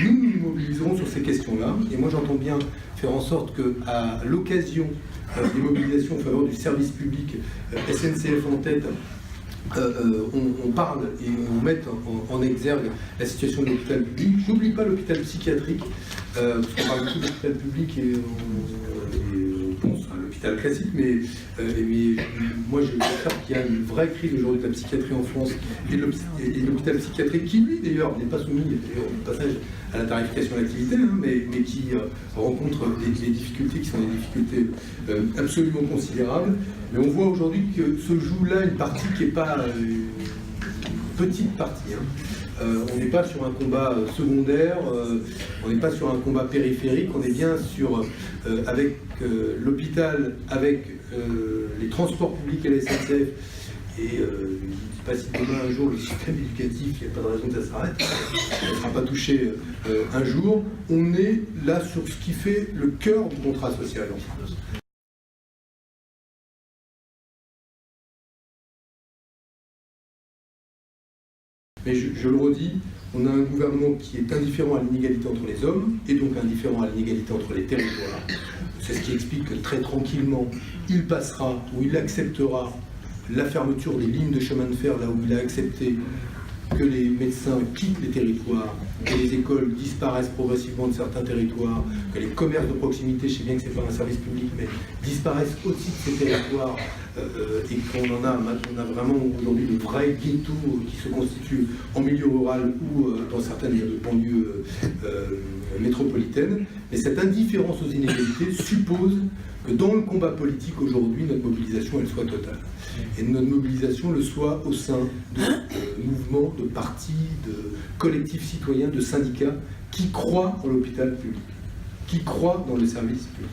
nous nous mobiliserons sur ces questions-là. Et moi, j'entends bien faire en sorte qu'à l'occasion des mobilisations en faveur du service public, SNCF en tête, on parle et on met en exergue la situation de l'hôpital public. Je n'oublie pas l'hôpital psychiatrique, parce qu'on parle beaucoup de l'hôpital public et on pense à l'hôpital classique, mais moi je constate qu'il y a une vraie crise aujourd'hui de la psychiatrie en France et de l'hôpital psychiatrique qui, lui d'ailleurs, n'est pas soumis au passage à la tarification de l'activité, hein, mais qui rencontre des difficultés qui sont des difficultés absolument considérables. Mais on voit aujourd'hui que se joue là une partie qui n'est pas une petite partie. Hein. On n'est pas sur un combat secondaire, on n'est pas sur un combat périphérique, on est bien sur, avec l'hôpital, avec les transports publics et la SNCF, et je ne sais pas si demain un jour le système éducatif, il n'y a pas de raison que ça s'arrête, ça ne sera pas touché un jour, on est là sur ce qui fait le cœur du contrat social en France. Mais je le redis, on a un gouvernement qui est indifférent à l'inégalité entre les hommes, et donc indifférent à l'inégalité entre les territoires. C'est ce qui explique que très tranquillement, il passera ou il acceptera la fermeture des lignes de chemin de fer, là où il a accepté que les médecins quittent les territoires, que les écoles disparaissent progressivement de certains territoires, que les commerces de proximité, je sais bien que ce n'est pas un service public, mais disparaissent aussi de ces territoires, et qu'on on a vraiment aujourd'hui de vrais ghettos qui se constituent en milieu rural ou dans certaines banlieues métropolitaines. Mais cette indifférence aux inégalités suppose que dans le combat politique aujourd'hui, notre mobilisation elle soit totale. Et notre mobilisation le soit au sein de mouvements, de partis, de collectifs citoyens, de syndicats qui croient en l'hôpital public, qui croient dans le service public.